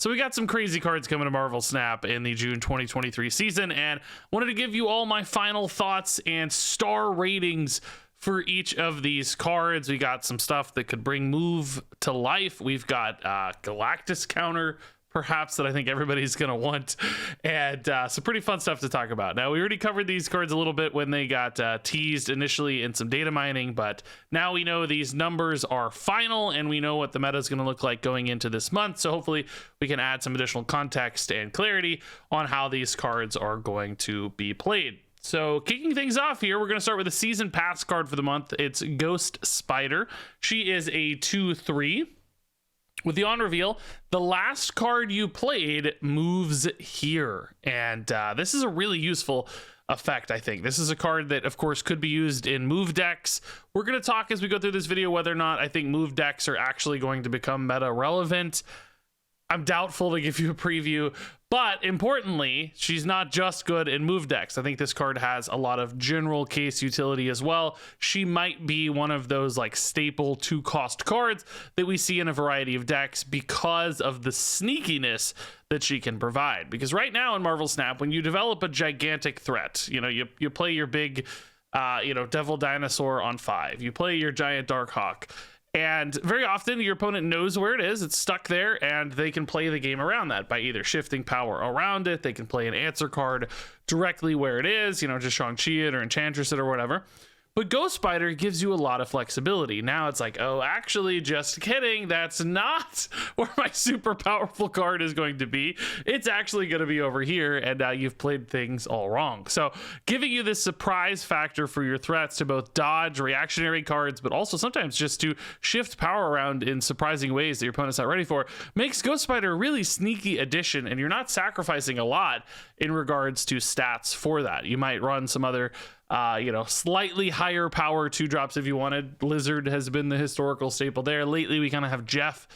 So we got some crazy cards coming to Marvel Snap in the June 2023 season, and wanted to give you all my final thoughts and star ratings for each of these cards. We got some stuff that could bring Move to life. We've got Galactus counter, perhaps, that I think everybody's going to want, and some pretty fun stuff to talk about. Now, we already covered these cards a little bit when they got teased initially in some data mining, but now we know these numbers are final, and we know what the meta is going to look like going into this month, so hopefully we can add some additional context and clarity on how these cards are going to be played. So kicking things off here, we're going to start with a season pass card for the month. It's Ghost Spider. She is a 2/3. With the on reveal, the last card you played moves here. And this is a really useful effect, I think. This is a card that, of course, could be used in move decks. We're going to talk as we go through this video whether or not I think move decks are actually going to become meta relevant. I'm doubtful to give you a preview, but importantly, she's not just good in move decks. I think this card has a lot of general case utility as well. She might be one of those like staple 2-cost cards that we see in a variety of decks because of the sneakiness that she can provide. Because right now in Marvel Snap, when you develop a gigantic threat, you play your big Devil Dinosaur on 5, you play your giant Darkhawk, and very often your opponent knows where it is. It's stuck there, and they can play the game around that by either shifting power around it. They can play an answer card directly where it is, just Shang-Chi it or Enchantress it or whatever. But Ghost Spider gives you a lot of flexibility. Now it's like, oh, actually, just kidding. That's not where my super powerful card is going to be. It's actually going to be over here, and you've played things all wrong. So giving you this surprise factor for your threats to both dodge reactionary cards, but also sometimes just to shift power around in surprising ways that your opponent's not ready for, makes Ghost Spider a really sneaky addition, and you're not sacrificing a lot in regards to stats for that. You might run some other slightly higher power 2-drops if you wanted. Lizard has been the historical staple there. Lately, we kind of have Jeff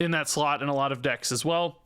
in that slot in a lot of decks as well.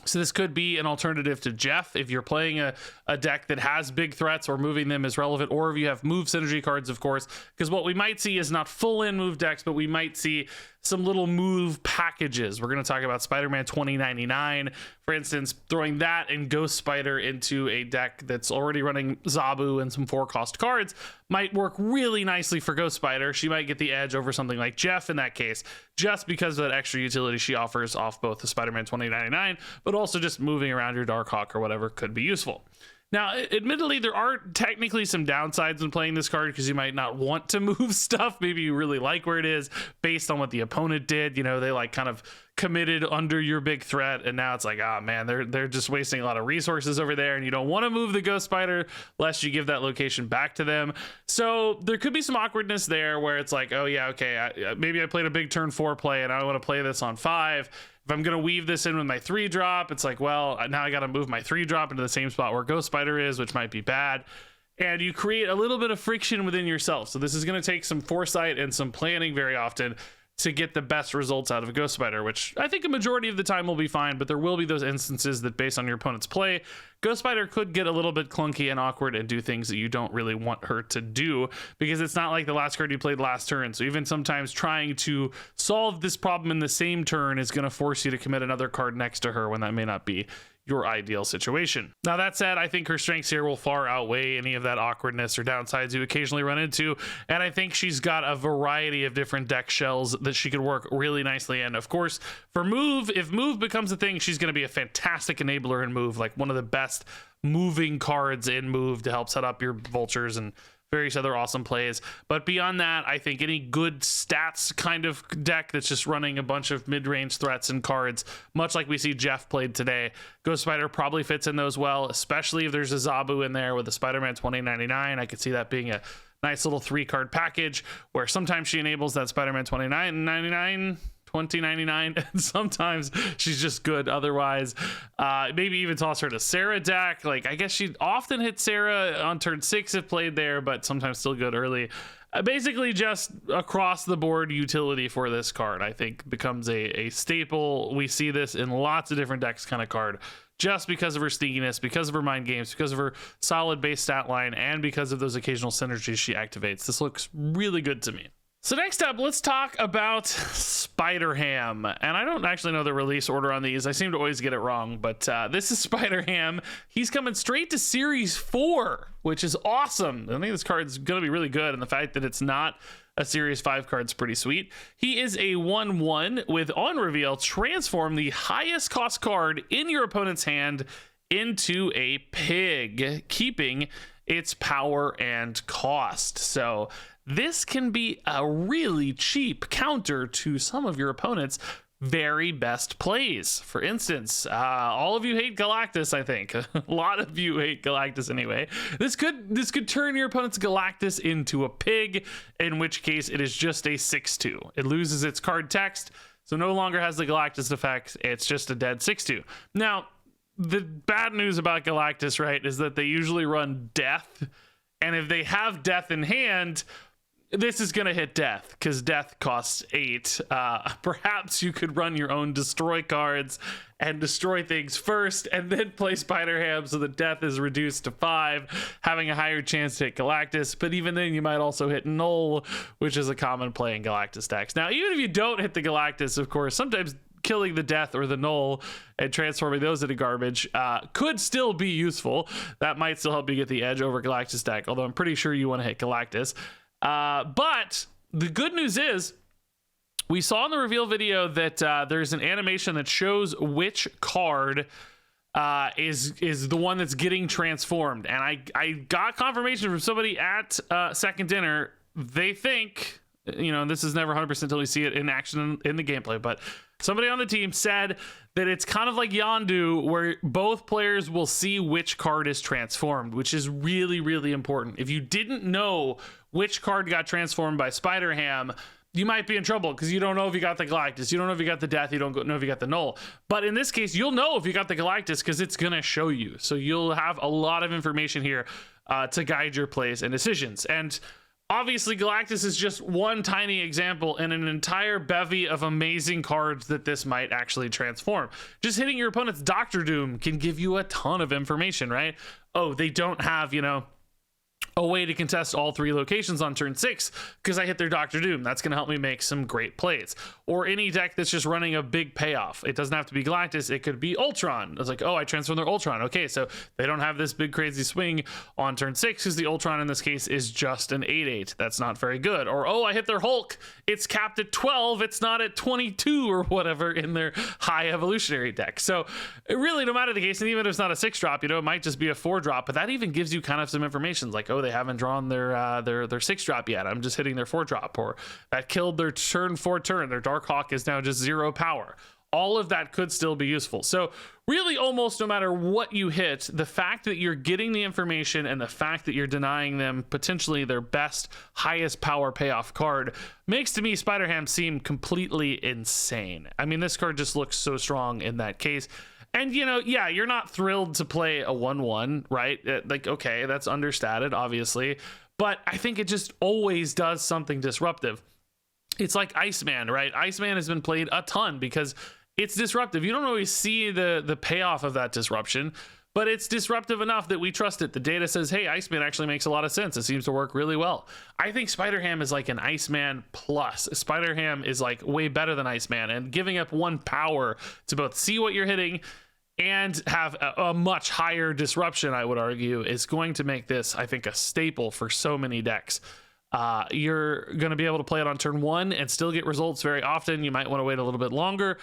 So this could be an alternative to Jeff if you're playing a deck that has big threats or moving them is relevant, or if you have move synergy cards, of course, because what we might see is not full in move decks, but we might see some little move packages. We're going to talk about Spider-Man 2099, for instance, throwing that and Ghost Spider into a deck that's already running Zabu and some 4-cost cards might work really nicely for Ghost Spider. She might get the edge over something like Jeff in that case, just because of that extra utility she offers off both the Spider-Man 2099, but also just moving around your Darkhawk or whatever could be useful. Now, admittedly, there are technically some downsides in playing this card because you might not want to move stuff. Maybe you really like where it is based on what the opponent did. They like kind of committed under your big threat, and now it's like, oh man, they're just wasting a lot of resources over there, and you don't want to move the Ghost Spider lest you give that location back to them. So there could be some awkwardness there where it's like, oh yeah, okay, maybe I played a big turn 4 play and I want to play this on 5. If I'm going to weave this in with my 3-drop, it's like, well, now I got to move my 3-drop into the same spot where Ghost Spider is, which might be bad. And you create a little bit of friction within yourself. So this is going to take some foresight and some planning very often to get the best results out of a Ghost Spider, which I think a majority of the time will be fine, but there will be those instances that based on your opponent's play, Ghost Spider could get a little bit clunky and awkward and do things that you don't really want her to do, because it's not like the last card you played last turn. So even sometimes trying to solve this problem in the same turn is going to force you to commit another card next to her when that may not be your ideal situation. Now that said, I think her strengths here will far outweigh any of that awkwardness or downsides you occasionally run into, and I think she's got a variety of different deck shells that she could work really nicely in. Of course, for move, if move becomes a thing, she's going to be a fantastic enabler in move, like one of the best moving cards in move to help set up your vultures and various other awesome plays. But beyond that, I think any good stats kind of deck that's just running a bunch of mid-range threats and cards, much like we see Jeff played today, Ghost Spider probably fits in those well, especially if there's a Zabu in there with a Spider-Man 2099. I could see that being a nice little 3-card package where sometimes she enables that Spider-Man 2099, and sometimes she's just good otherwise. Maybe even toss her to Sarah deck. Like, I guess she often hit Sarah on turn 6 if played there, but sometimes still good early. Basically just across the board utility for this card, I think, becomes a staple. We see this in lots of different decks kind of card, just because of her sneakiness, because of her mind games, because of her solid base stat line, and because of those occasional synergies she activates. This looks really good to me. So next up, let's talk about Spider-Ham. And I don't actually know the release order on these. I seem to always get it wrong, but this is Spider-Ham. He's coming straight to Series 4, which is awesome. I think this card's going to be really good, and the fact that it's not a Series 5 card is pretty sweet. He is a 1/1 with, on reveal, transform the highest cost card in your opponent's hand into a pig, keeping its power and cost. So this can be a really cheap counter to some of your opponent's very best plays. For instance, all of you hate Galactus, I think. A lot of you hate Galactus anyway. This could turn your opponent's Galactus into a pig, in which case it is just a 6/2. It loses its card text, so no longer has the Galactus effect. It's just a dead 6/2. Now, the bad news about Galactus, right, is that they usually run death, and if they have death in hand, this is going to hit death because death costs 8. Perhaps you could run your own destroy cards and destroy things first and then play Spider-Ham so that death is reduced to 5, having a higher chance to hit Galactus. But even then, you might also hit Null, which is a common play in Galactus decks. Now, even if you don't hit the Galactus, of course, sometimes killing the death or the Null and transforming those into garbage could still be useful. That might still help you get the edge over Galactus deck, although I'm pretty sure you want to hit Galactus. But the good news is we saw in the reveal video that there's an animation that shows which card is the one that's getting transformed. And I got confirmation from somebody at Second Dinner. They think, this is never 100% until we see it in action in the gameplay, but somebody on the team said that it's kind of like Yondu, where both players will see which card is transformed, which is really, really important. If you didn't know which card got transformed by Spider-Ham, you might be in trouble because you don't know if you got the Galactus, you don't know if you got the death, you don't know if you got the Null. But in this case, you'll know if you got the Galactus because it's going to show you. So you'll have a lot of information here to guide your plays and decisions. And obviously, Galactus is just one tiny example in an entire bevy of amazing cards that this might actually transform. Just hitting your opponent's Doctor Doom can give you a ton of information, right? Oh, they don't have, a way to contest all 3 locations on turn 6 because I hit their Doctor Doom. That's going to help me make some great plays. Or any deck that's just running a big payoff. It doesn't have to be Galactus. It could be Ultron. It's like, oh, I transformed their Ultron. Okay, so they don't have this big crazy swing on turn 6 because the Ultron in this case is just an 8/8. That's not very good. Or, oh, I hit their Hulk. It's capped at 12. It's not at 22 or whatever in their high evolutionary deck. So really, no matter the case, and even if it's not a 6-drop, it might just be a 4-drop, but that even gives you kind of some information like, oh, they haven't drawn their 6-drop yet. I'm just hitting their 4-drop, or that killed their turn 4 turn. Their Darkhawk is now just 0 power. All of that could still be useful. So really, almost no matter what you hit, the fact that you're getting the information and the fact that you're denying them potentially their best, highest power payoff card makes to me Spider-Ham seem completely insane. I mean, this card just looks so strong in that case. And, yeah, you're not thrilled to play a 1/1, right? Like, okay, that's understated, obviously. But I think it just always does something disruptive. It's like Iceman, right? Iceman has been played a ton because it's disruptive. You don't always see the payoff of that disruption, but it's disruptive enough that we trust it. The data says, hey, Iceman actually makes a lot of sense. It seems to work really well. I think Spider-Ham is like an Iceman plus. Spider-Ham is like way better than Iceman, and giving up 1 power to both see what you're hitting and have a much higher disruption, I would argue, is going to make this, I think, a staple for so many decks. You're going to be able to play it on turn 1 and still get results very often. You might want to wait a little bit longer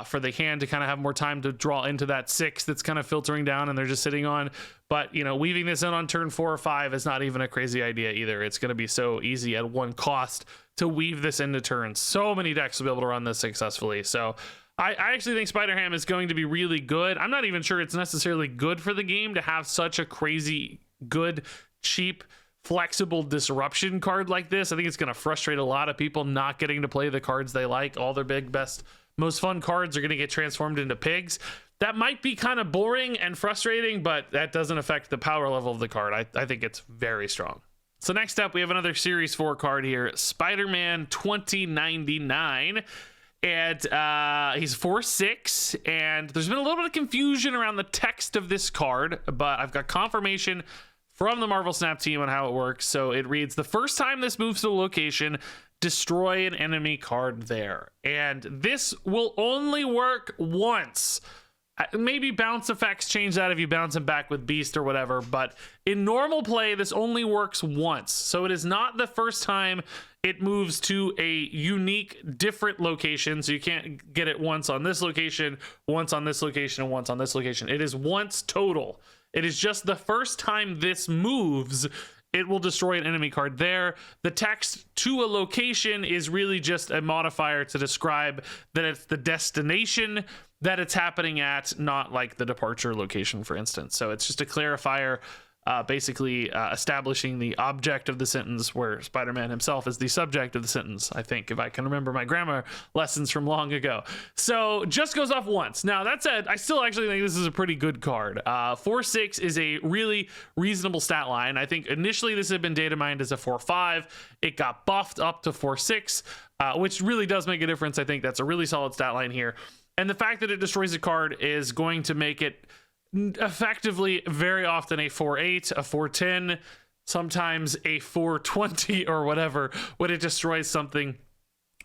for the hand to kind of have more time to draw into that 6 that's kind of filtering down and they're just sitting on. But, weaving this in on turn 4 or 5 is not even a crazy idea either. It's going to be so easy at 1 cost to weave this into turns. So many decks will be able to run this successfully. So I actually think Spider-Ham is going to be really good. I'm not even sure it's necessarily good for the game to have such a crazy, good, cheap, flexible disruption card like this. I think it's going to frustrate a lot of people not getting to play the cards they like. All their big, best, most fun cards are going to get transformed into pigs. That might be kind of boring and frustrating, but that doesn't affect the power level of the card. I think it's very strong. So next up, we have another Series 4 card here, Spider-Man 2099. And he's 4/6, and there's been a little bit of confusion around the text of this card, but I've got confirmation from the Marvel Snap team on how it works. So it reads, the first time this moves to a location, destroy an enemy card there. And this will only work once. Maybe bounce effects change that if you bounce him back with Beast or whatever, but in normal play, this only works once. So it is not the first time it moves to a unique, different location. So you can't get it once on this location, once on this location, and once on this location. It is once total. It is just the first time this moves, it will destroy an enemy card there. The text to a location is really just a modifier to describe that it's the destination that it's happening at, not like the departure location, for instance. So it's just a clarifier, basically establishing the object of the sentence, where Spider-Man himself is the subject of the sentence, I think, if I can remember my grammar lessons from long ago. So just goes off once. Now, that said, I still actually think this is a pretty good card. 4/6 is a really reasonable stat line. I think initially this had been data mined as a 4/5. It got buffed up to 4/6, which really does make a difference. I think that's a really solid stat line here. And the fact that it destroys a card is going to make it effectively very often a 4/8, a 4/10, sometimes a 4/20 or whatever when it destroys something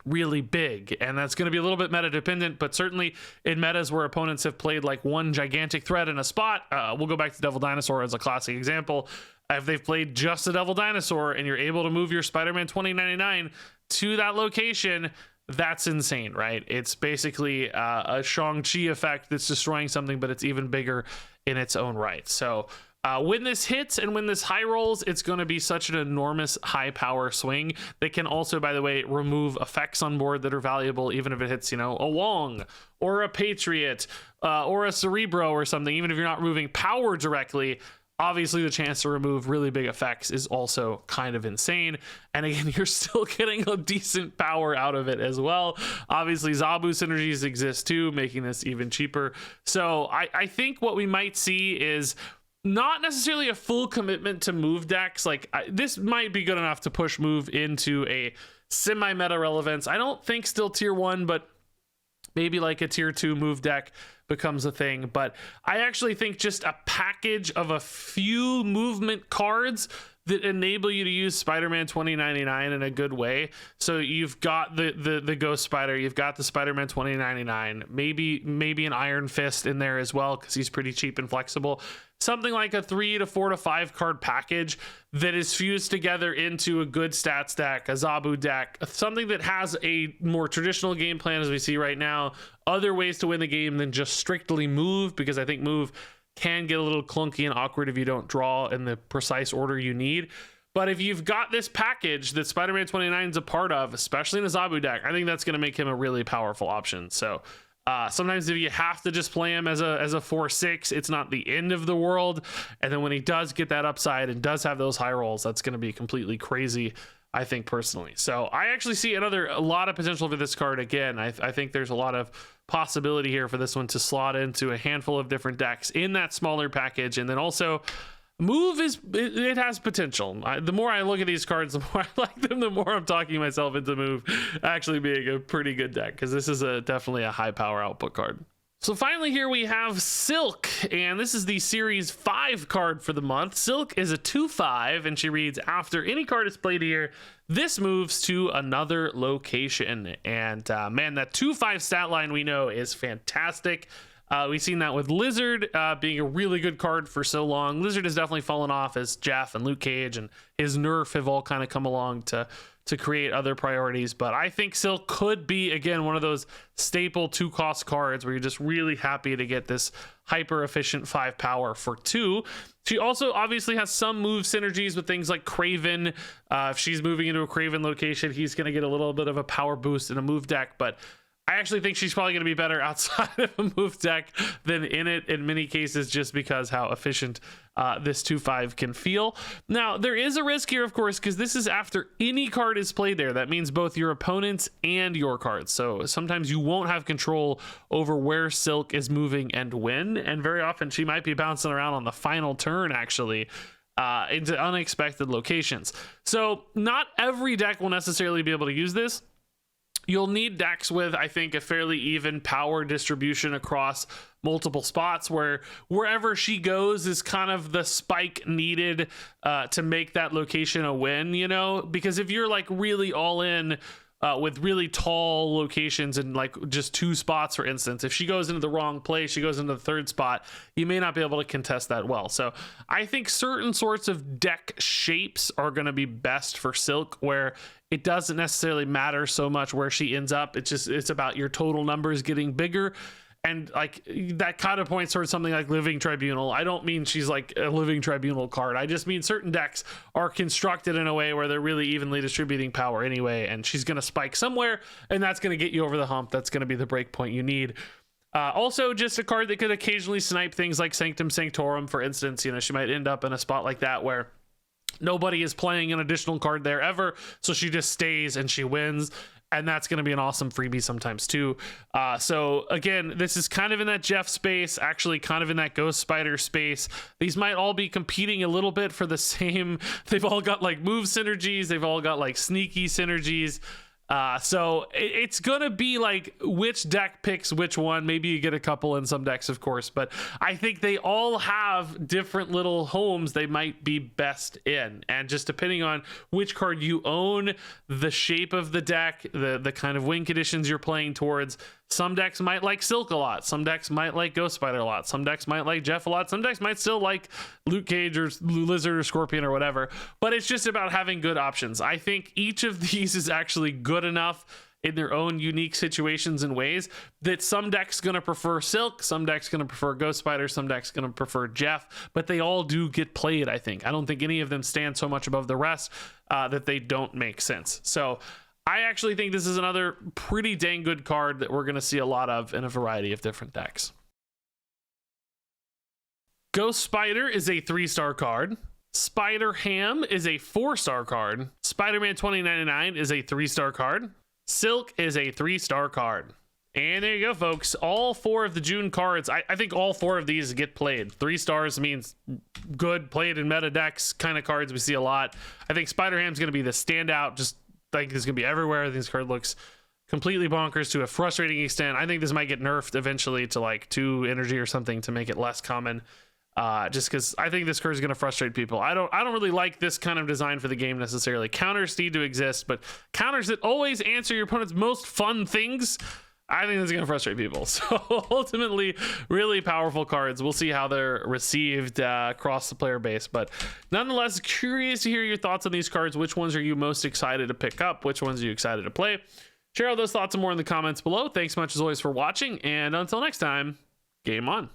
really big. And that's going to be a little bit meta dependent, but certainly in metas where opponents have played like one gigantic threat in a spot, we'll go back to Devil Dinosaur as a classic example. If they've played just a Devil Dinosaur and you're able to move your Spider-Man 2099 to that location, that's insane, right? It's basically a Shang-Chi effect that's destroying something, but it's even bigger in its own right. So when this hits and when this high rolls, it's going to be such an enormous high power swing. They can also, by the way, remove effects on board that are valuable, even if it hits, you know, a Wong or a Patriot or a Cerebro or something. Even if you're not removing power directly, obviously the chance to remove really big effects is also kind of insane. And again, you're still getting a decent power out of it as well. Obviously Zabu synergies exist too, making this even cheaper. So I think what we might see is not necessarily a full commitment to move decks. Like this might be good enough to push move into a semi-meta relevance. I don't think still tier 1, but maybe like a tier 2 move deck becomes a thing. But I actually think just a package of a few movement cards that enable you to use Spider-Man 2099 in a good way. So you've got the Ghost Spider, you've got the Spider-Man 2099, maybe an Iron Fist in there as well, because he's pretty cheap and flexible. Something like a 3 to 4 to 5 card package that is fused together into a good stats deck, a Zabu deck, something that has a more traditional game plan as we see right now, other ways to win the game than just strictly move, because I think move can get a little clunky and awkward if you don't draw in the precise order you need. But if you've got this package that Spider-Man 29 is a part of, especially in a Zabu deck, I think that's going to make him a really powerful option. So sometimes if you have to just play him as a 4/6, it's not the end of the world. And then when he does get that upside and does have those high rolls, that's going to be completely crazy, I think, personally. So I actually see a lot of potential for this card. Again, I think there's a lot of possibility here for this one to slot into a handful of different decks in that smaller package. And then also move it has potential. The more I look at these cards, the more I like them, the more I'm talking myself into move actually being a pretty good deck, because this is definitely a high power output card. So finally here we have Silk, and this is the series 5 card for the month. Silk is a 2/5, and she reads, after any card is played here, this moves to another location. And man, that 2/5 stat line we know is fantastic. We've seen that with Lizard being a really good card for so long. Lizard has definitely fallen off as Jeff and Luke Cage and his Nerf have all kind of come along to create other priorities. But I think Silk could be, again, one of those staple 2-cost cards where you're just really happy to get this hyper efficient 5 power for 2. She also obviously has some move synergies with things like Kraven. If she's moving into a Kraven location, he's going to get a little bit of a power boost in a move deck. But I actually think she's probably going to be better outside of a move deck than in it in many cases, just because how efficient this 2/5 can feel. Now, there is a risk here, of course, because this is after any card is played there. That means both your opponents and your cards. So sometimes you won't have control over where Silk is moving and when. And very often she might be bouncing around on the final turn, actually, into unexpected locations. So not every deck will necessarily be able to use this. You'll need decks with, I think, a fairly even power distribution across multiple spots, where wherever she goes is kind of the spike needed to make that location a win, you know? Because if you're like really all in with really tall locations and like just 2 spots, for instance, if she goes into the wrong place, she goes into the 3rd spot, you may not be able to contest that well. So I think certain sorts of deck shapes are going to be best for Silk, where it doesn't necessarily matter so much where she ends up. It's about your total numbers getting bigger. And like that kind of points towards something like Living Tribunal. I don't mean she's like a Living Tribunal card. I just mean certain decks are constructed in a way where they're really evenly distributing power anyway, and she's going to spike somewhere, and that's going to get you over the hump. That's going to be the break point you need. Also, just a card that could occasionally snipe things like Sanctum Sanctorum, for instance. You know, she might end up in a spot like that where nobody is playing an additional card there ever, so she just stays and she wins. And that's going to be an awesome freebie sometimes too. So again, this is kind of in that Jeff space, actually kind of in that Ghost Spider space. These might all be competing a little bit for the same. They've all got like move synergies. They've all got like sneaky synergies. So it's gonna be like which deck picks which one. Maybe you get a couple in some decks, of course, but I think they all have different little homes they might be best in, and just depending on which card you own, the shape of the deck, the kind of win conditions you're playing towards. Some decks might like Silk a lot. Some decks might like Ghost Spider a lot. Some decks might like Jeff a lot. Some decks might still like Luke Cage or Lizard or Scorpion or whatever. But it's just about having good options. I think each of these is actually good enough in their own unique situations and ways that some decks going to prefer Silk, some decks going to prefer Ghost Spider, some decks going to prefer Jeff, but they all do get played, I think. I don't think any of them stand so much above the rest that they don't make sense. So I actually think this is another pretty dang good card that we're going to see a lot of in a variety of different decks. Ghost Spider is a 3-star card. Spider Ham is a 4-star card. Spider-Man 2099 is a 3-star card. Silk is a 3-star card. And there you go, folks. All 4 of the June cards, I think all 4 of these get played. 3 stars means good, played in meta decks kind of cards we see a lot. I think Spider Ham's going to be the standout, just like it's gonna be everywhere. I think this card looks completely bonkers to a frustrating extent. I think this might get nerfed eventually to like 2 energy or something to make it less common. Just because I think this card is gonna frustrate people. I don't really like this kind of design for the game necessarily. Counters need to exist, but counters that always answer your opponent's most fun things, I think this is gonna frustrate people. So ultimately, really powerful cards. We'll see how they're received across the player base, but nonetheless, curious to hear your thoughts on these cards. Which ones are you most excited to pick up? Which ones are you excited to play? Share all those thoughts and more in the comments below. Thanks so much as always for watching, and until next time, game on.